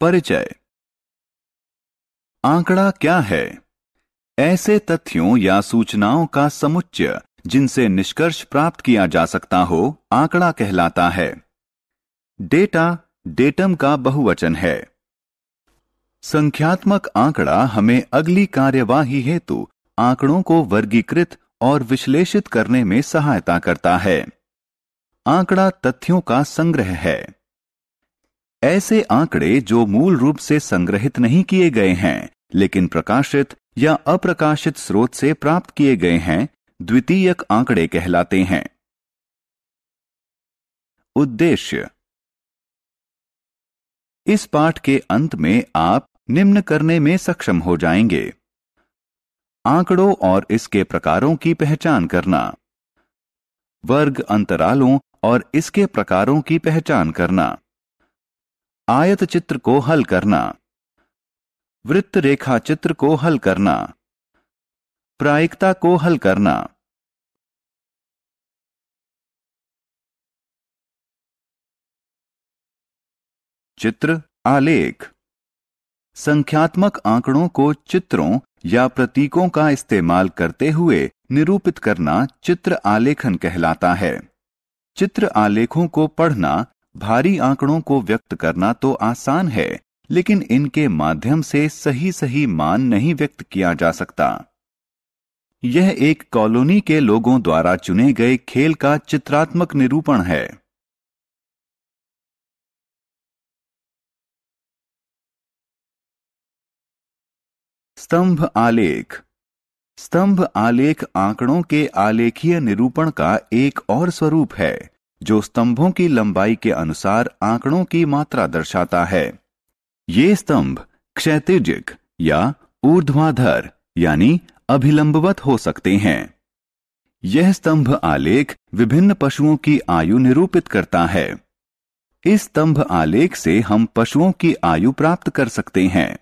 परिचय। आंकड़ा क्या है? ऐसे तथ्यों या सूचनाओं का समुच्चय जिनसे निष्कर्ष प्राप्त किया जा सकता हो, आंकड़ा कहलाता है। डेटा डेटम का बहुवचन है। संख्यात्मक आंकड़ा हमें अगली कार्यवाही हेतु आंकड़ों को वर्गीकृत और विश्लेषित करने में सहायता करता है। आंकड़ा तथ्यों का संग्रह है। ऐसे आंकड़े जो मूल रूप से संग्रहित नहीं किए गए हैं लेकिन प्रकाशित या अप्रकाशित स्रोत से प्राप्त किए गए हैं, द्वितीयक आंकड़े कहलाते हैं। उद्देश्य। इस पाठ के अंत में आप निम्न करने में सक्षम हो जाएंगे: आंकड़ों और इसके प्रकारों की पहचान करना, वर्ग अंतरालों और इसके प्रकारों की पहचान करना, आयत चित्र को हल करना, वृत्त रेखा चित्र को हल करना, प्रायिकता को हल करना। चित्र आलेख। संख्यात्मक आंकड़ों को चित्रों या प्रतीकों का इस्तेमाल करते हुए निरूपित करना चित्र आलेखन कहलाता है। चित्र आलेखों को पढ़ना भारी आंकड़ों को व्यक्त करना तो आसान है, लेकिन इनके माध्यम से सही मान नहीं व्यक्त किया जा सकता। यह एक कॉलोनी के लोगों द्वारा चुने गए खेल का चित्रात्मक निरूपण है। स्तंभ आलेख। स्तंभ आलेख आंकड़ों के आलेखीय निरूपण का एक और स्वरूप है, जो स्तंभों की लंबाई के अनुसार आंकड़ों की मात्रा दर्शाता है। ये स्तंभ क्षैतिजिक या ऊर्ध्वाधर यानी अभिलंबवत हो सकते हैं। यह स्तंभ आलेख विभिन्न पशुओं की आयु निरूपित करता है। इस स्तंभ आलेख से हम पशुओं की आयु प्राप्त कर सकते हैं।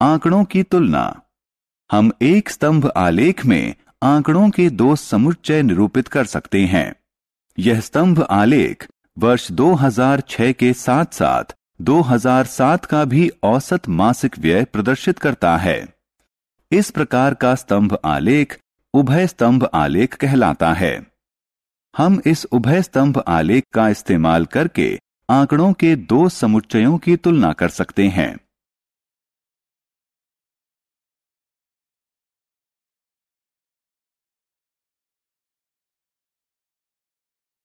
आंकड़ों की तुलना। हम एक स्तंभ आलेख में आंकड़ों के दो समुच्चय निरूपित कर सकते हैं। यह स्तंभ आलेख वर्ष 2006 के साथ साथ 2007 का भी औसत मासिक व्यय प्रदर्शित करता है। इस प्रकार का स्तंभ आलेख उभय स्तंभ आलेख कहलाता है। हम इस उभय स्तंभ आलेख का इस्तेमाल करके आंकड़ों के दो समुच्चयों की तुलना कर सकते हैं।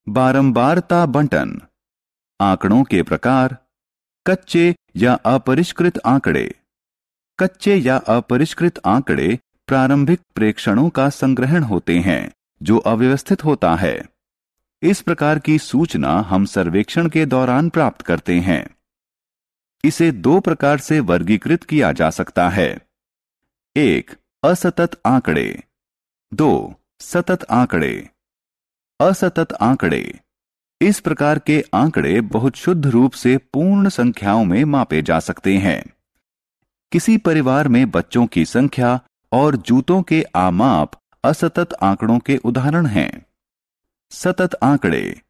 बारंबारता बंटन। आंकड़ों के प्रकार। कच्चे या अपरिष्कृत आंकड़े। कच्चे या अपरिष्कृत आंकड़े प्रारंभिक प्रेक्षणों का संग्रहण होते हैं जो अव्यवस्थित होता है। इस प्रकार की सूचना हम सर्वेक्षण के दौरान प्राप्त करते हैं। इसे दो प्रकार से वर्गीकृत किया जा सकता है: 1. असतत आंकड़े। 2. सतत आंकड़े। असतत आंकड़े। इस प्रकार के आंकड़े बहुत शुद्ध रूप से पूर्ण संख्याओं में मापे जा सकते हैं। किसी परिवार में बच्चों की संख्या और जूतों के आमाप असतत आंकड़ों के उदाहरण हैं। सतत आंकड़े।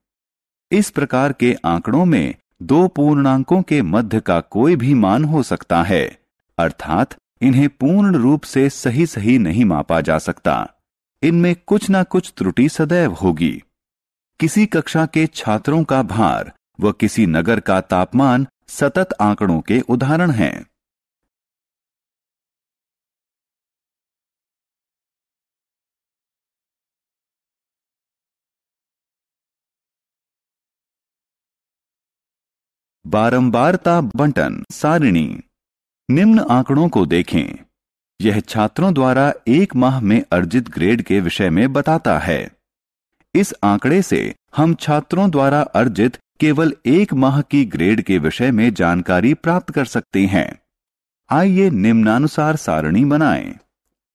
इस प्रकार के आंकड़ों में दो पूर्णांकों के मध्य का कोई भी मान हो सकता है, अर्थात इन्हें पूर्ण रूप से सही नहीं मापा जा सकता। इनमें कुछ ना कुछ त्रुटि सदैव होगी। किसी कक्षा के छात्रों का भार व किसी नगर का तापमान सतत आंकड़ों के उदाहरण हैं। बारंबारता बंटन सारिणी। निम्न आंकड़ों को देखें। यह छात्रों द्वारा एक माह में अर्जित ग्रेड के विषय में बताता है। इस आंकड़े से हम छात्रों द्वारा अर्जित केवल एक माह की ग्रेड के विषय में जानकारी प्राप्त कर सकते हैं। आइए निम्नानुसार सारणी बनाएं।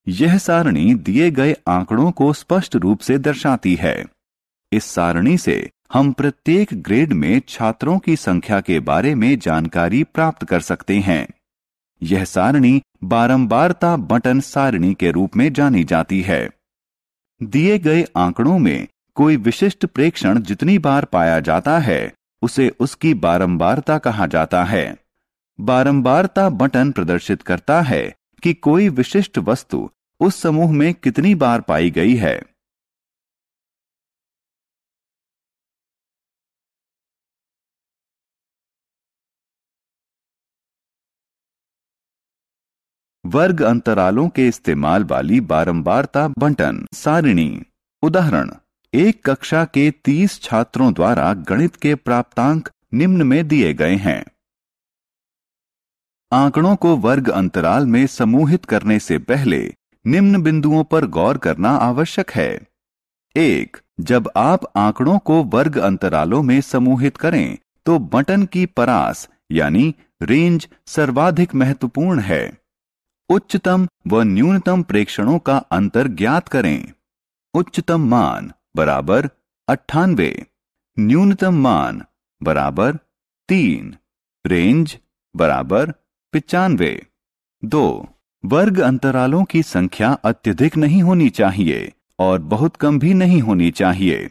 यह सारणी दिए गए आंकड़ों को स्पष्ट रूप से दर्शाती है। इस सारणी से हम प्रत्येक ग्रेड में छात्रों की संख्या के बारे में जानकारी प्राप्त कर सकते हैं। यह सारणी बारंबारता बटन सारणी के रूप में जानी जाती है। दिए गए आंकड़ों में कोई विशिष्ट प्रेक्षण जितनी बार पाया जाता है उसे उसकी बारंबारता कहा जाता है। बारंबारता बटन प्रदर्शित करता है कि कोई विशिष्ट वस्तु उस समूह में कितनी बार पाई गई है। वर्ग अंतरालों के इस्तेमाल वाली बारंबारता बंटन सारिणी। उदाहरण, एक कक्षा के 30 छात्रों द्वारा गणित के प्राप्तांक निम्न में दिए गए हैं। आंकड़ों को वर्ग अंतराल में समूहित करने से पहले निम्न बिंदुओं पर गौर करना आवश्यक है। 1. जब आप आंकड़ों को वर्ग अंतरालों में समूहित करें तो बटन की परास यानी रेंज सर्वाधिक महत्वपूर्ण है। उच्चतम व न्यूनतम प्रेक्षणों का अंतर ज्ञात करें। उच्चतम मान बराबर 98, न्यूनतम मान बराबर 3, रेंज बराबर 95। 2. वर्ग अंतरालों की संख्या अत्यधिक नहीं होनी चाहिए और बहुत कम भी नहीं होनी चाहिए।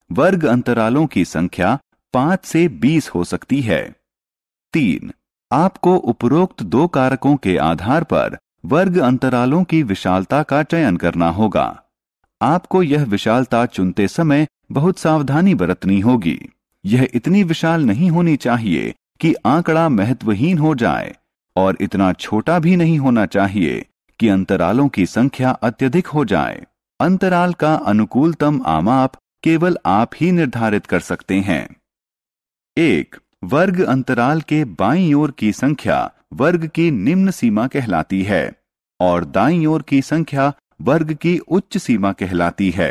वर्ग अंतरालों की संख्या 5 से 20 हो सकती है। 3. आपको उपरोक्त दो कारकों के आधार पर वर्ग अंतरालों की विशालता का चयन करना होगा। आपको यह विशालता चुनते समय बहुत सावधानी बरतनी होगी। यह इतनी विशाल नहीं होनी चाहिए कि आंकड़ा महत्वहीन हो जाए और इतना छोटा भी नहीं होना चाहिए कि अंतरालों की संख्या अत्यधिक हो जाए। अंतराल का अनुकूलतम आमाप केवल आप ही निर्धारित कर सकते हैं। 1. वर्ग अंतराल के बाईं ओर की संख्या वर्ग की निम्न सीमा कहलाती है और दाईं ओर की संख्या वर्ग की उच्च सीमा कहलाती है।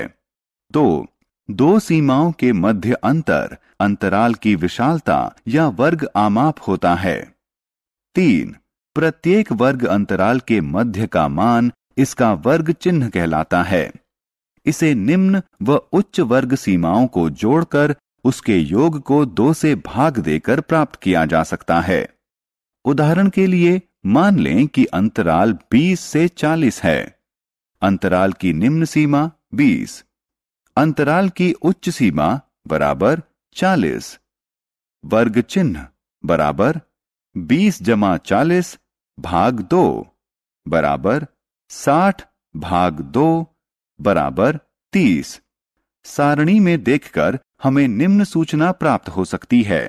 2. दो सीमाओं के मध्य अंतर अंतराल की विशालता या वर्ग आमाप होता है। 3. प्रत्येक वर्ग अंतराल के मध्य का मान इसका वर्ग चिन्ह कहलाता है। इसे निम्न व उच्च वर्ग सीमाओं को जोड़कर उसके योग को 2 से भाग देकर प्राप्त किया जा सकता है। उदाहरण के लिए मान लें कि अंतराल 20 से 40 है। अंतराल की निम्न सीमा 20, अंतराल की उच्च सीमा बराबर 40। वर्ग चिन्ह बराबर 20 जमा 40 भाग 2 बराबर 60 भाग 2 बराबर 30। सारणी में देखकर हमें निम्न सूचना प्राप्त हो सकती है।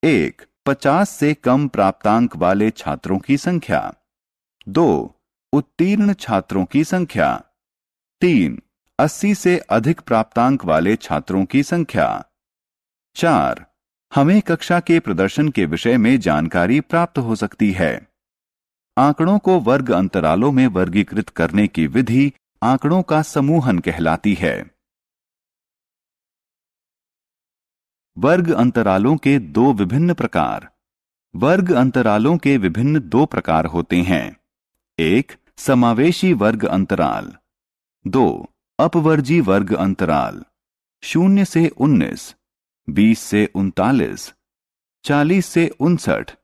1. 50 से कम प्राप्तांक वाले छात्रों की संख्या। 2. उत्तीर्ण छात्रों की संख्या। 3. 80 से अधिक प्राप्तांक वाले छात्रों की संख्या। 4. हमें कक्षा के प्रदर्शन के विषय में जानकारी प्राप्त हो सकती है। आंकड़ों को वर्ग अंतरालों में वर्गीकृत करने की विधि आंकड़ों का समूहन कहलाती है। वर्ग अंतरालों के दो विभिन्न प्रकार। वर्ग अंतरालों के विभिन्न दो प्रकार होते हैं। 1. समावेशी वर्ग अंतराल। 2. अपवर्जी वर्ग अंतराल। 0 से 19, 20 से 39, 40 से 59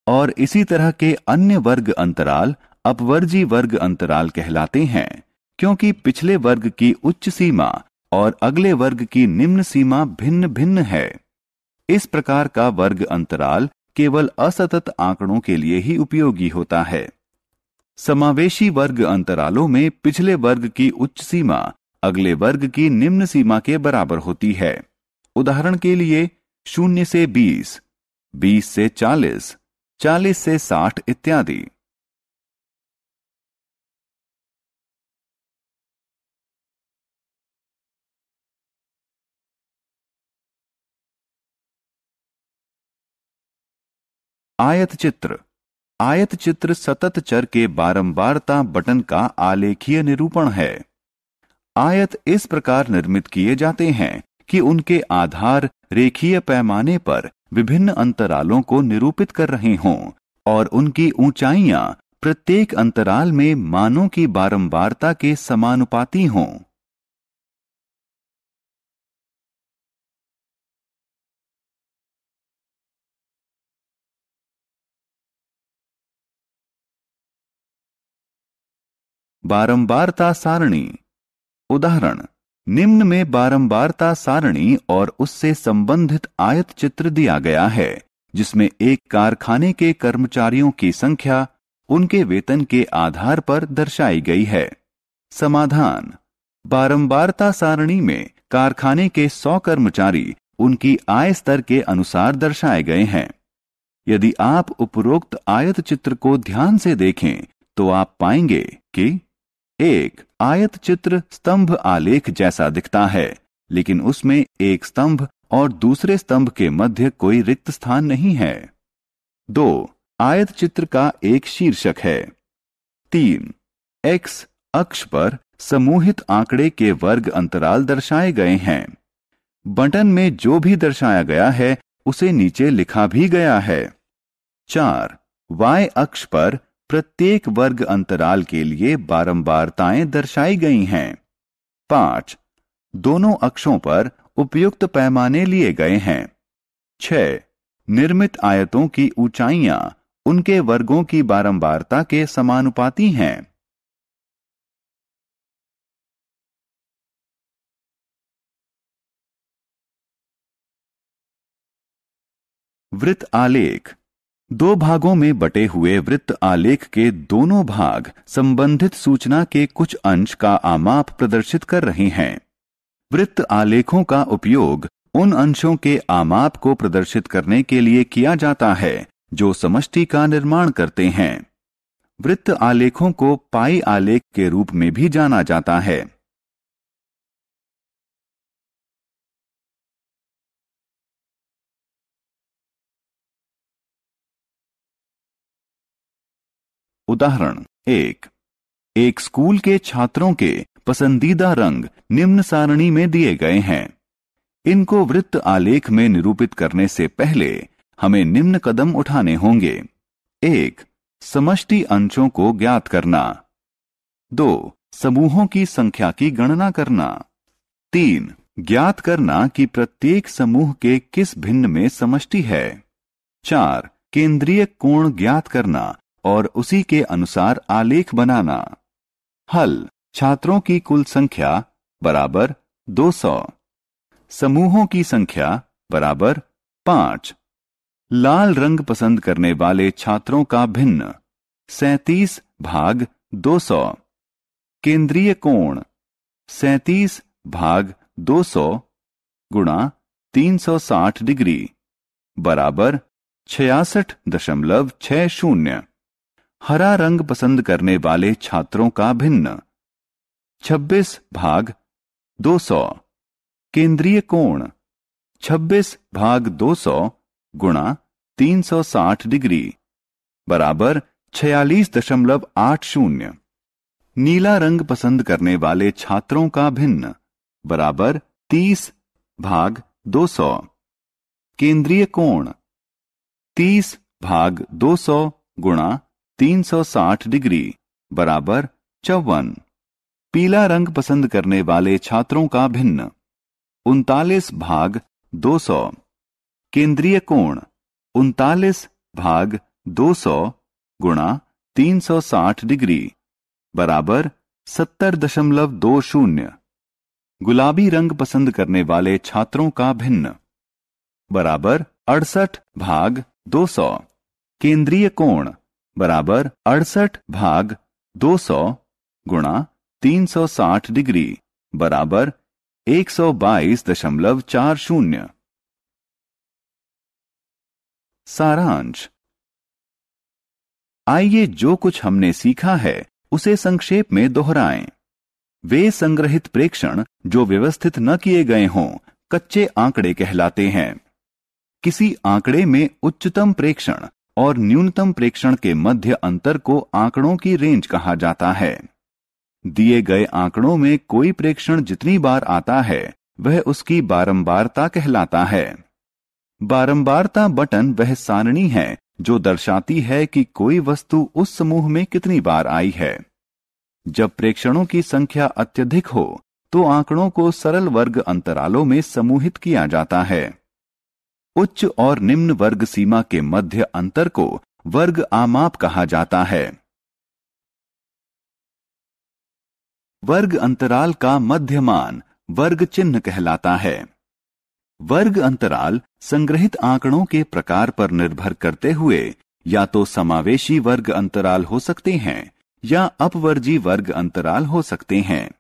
और इसी तरह के अन्य वर्ग अंतराल अपवर्जी वर्ग अंतराल कहलाते हैं, क्योंकि पिछले वर्ग की उच्च सीमा और अगले वर्ग की निम्न सीमा भिन्न भिन्न है। इस प्रकार का वर्ग अंतराल केवल असतत आंकड़ों के लिए ही उपयोगी होता है। समावेशी वर्ग अंतरालों में पिछले वर्ग की उच्च सीमा अगले वर्ग की निम्न सीमा के बराबर होती है। उदाहरण के लिए 0 से 20, 20 से 40, 40 से 60 इत्यादि। आयत चित्र। आयत चित्र सतत चर के बारंबारता बटन का आलेखीय निरूपण है। आयत इस प्रकार निर्मित किए जाते हैं कि उनके आधार रेखीय पैमाने पर विभिन्न अंतरालों को निरूपित कर रहे हों और उनकी ऊंचाइयां प्रत्येक अंतराल में मानों की बारंबारता के समानुपाती हों। बारंबारता सारणी। उदाहरण, निम्न में बारंबारता सारणी और उससे संबंधित आयत चित्र दिया गया है, जिसमें एक कारखाने के कर्मचारियों की संख्या उनके वेतन के आधार पर दर्शाई गई है। समाधान, बारंबारता सारणी में कारखाने के 100 कर्मचारी उनकी आय स्तर के अनुसार दर्शाए गए हैं। यदि आप उपरोक्त आयत चित्र को ध्यान से देखें तो आप पाएंगे कि एक आयत चित्र स्तंभ आलेख जैसा दिखता है, लेकिन उसमें एक स्तंभ और दूसरे स्तंभ के मध्य कोई रिक्त स्थान नहीं है। 2. आयत चित्र का एक शीर्षक है। 3. एक्स अक्ष पर समूहित आंकड़े के वर्ग अंतराल दर्शाए गए हैं। बटन में जो भी दर्शाया गया है उसे नीचे लिखा भी गया है। 4. वाई अक्ष पर प्रत्येक वर्ग अंतराल के लिए बारंबारताएं दर्शाई गई हैं। 5. दोनों अक्षों पर उपयुक्त पैमाने लिए गए हैं। 6. निर्मित आयतों की ऊंचाइयां उनके वर्गों की बारंबारता के समानुपाती हैं। वृत्त आलेख। 2 भागों में बटे हुए वृत्त आलेख के दोनों भाग संबंधित सूचना के कुछ अंश का आमाप प्रदर्शित कर रहे हैं। वृत्त आलेखों का उपयोग उन अंशों के आमाप को प्रदर्शित करने के लिए किया जाता है जो समष्टि का निर्माण करते हैं। वृत्त आलेखों को पाई आलेख के रूप में भी जाना जाता है। उदाहरण 1. एक स्कूल के छात्रों के पसंदीदा रंग निम्न सारणी में दिए गए हैं। इनको वृत्त आलेख में निरूपित करने से पहले हमें निम्न कदम उठाने होंगे। 1. समष्टि अंशों को ज्ञात करना। 2. समूहों की संख्या की गणना करना। 3. ज्ञात करना कि प्रत्येक समूह के किस भिन्न में समष्टि है। 4. केंद्रीय कोण ज्ञात करना और उसी के अनुसार आलेख बनाना। हल, छात्रों की कुल संख्या बराबर 200, समूहों की संख्या बराबर 5। लाल रंग पसंद करने वाले छात्रों का भिन्न 37 भाग 200। केंद्रीय कोण 37 भाग 200 गुणा 360 डिग्री बराबर 66.60। हरा रंग पसंद करने वाले छात्रों का भिन्न 26 भाग 200। केंद्रीय कोण 26 भाग 200 गुणा 360 डिग्री बराबर 46.80। नीला रंग पसंद करने वाले छात्रों का भिन्न बराबर 30 भाग 200। केंद्रीय कोण 30 भाग 200 गुणा 360 डिग्री बराबर 54। पीला रंग पसंद करने वाले छात्रों का भिन्न 39 भाग 200। केंद्रीय कोण 39 भाग 200 गुणा 360 डिग्री बराबर 70.20। गुलाबी रंग पसंद करने वाले छात्रों का भिन्न बराबर 68 भाग 200। केंद्रीय कोण बराबर 68 भाग 200 गुणा 360 डिग्री बराबर 122.40। सारांश। आइए जो कुछ हमने सीखा है उसे संक्षेप में दोहराएं। वे संग्रहित प्रेक्षण जो व्यवस्थित न किए गए हों कच्चे आंकड़े कहलाते हैं। किसी आंकड़े में उच्चतम प्रेक्षण और न्यूनतम प्रेक्षण के मध्य अंतर को आंकड़ों की रेंज कहा जाता है। दिए गए आंकड़ों में कोई प्रेक्षण जितनी बार आता है वह उसकी बारंबारता कहलाता है। बारंबारता बटन वह सारणी है जो दर्शाती है कि कोई वस्तु उस समूह में कितनी बार आई है। जब प्रेक्षणों की संख्या अत्यधिक हो तो आंकड़ों को सरल वर्ग अंतरालों में समूहित किया जाता है। उच्च और निम्न वर्ग सीमा के मध्य अंतर को वर्ग आमाप कहा जाता है। वर्ग अंतराल का मध्यमान वर्ग चिन्ह कहलाता है। वर्ग अंतराल संग्रहित आंकड़ों के प्रकार पर निर्भर करते हुए या तो समावेशी वर्ग अंतराल हो सकते हैं या अपवर्जी वर्ग अंतराल हो सकते हैं।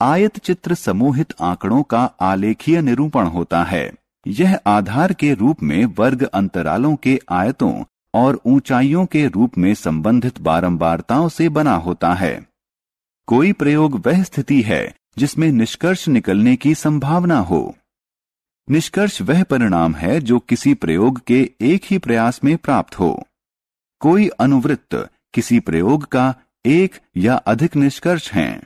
आयत चित्र समूहित आंकड़ों का आलेखीय निरूपण होता है। यह आधार के रूप में वर्ग अंतरालों के आयतों और ऊंचाइयों के रूप में संबंधित बारंबारताओं से बना होता है। कोई प्रयोग वह स्थिति है जिसमें निष्कर्ष निकलने की संभावना हो। निष्कर्ष वह परिणाम है जो किसी प्रयोग के एक ही प्रयास में प्राप्त हो। कोई अनुवृत्त किसी प्रयोग का एक या अधिक निष्कर्ष हैं।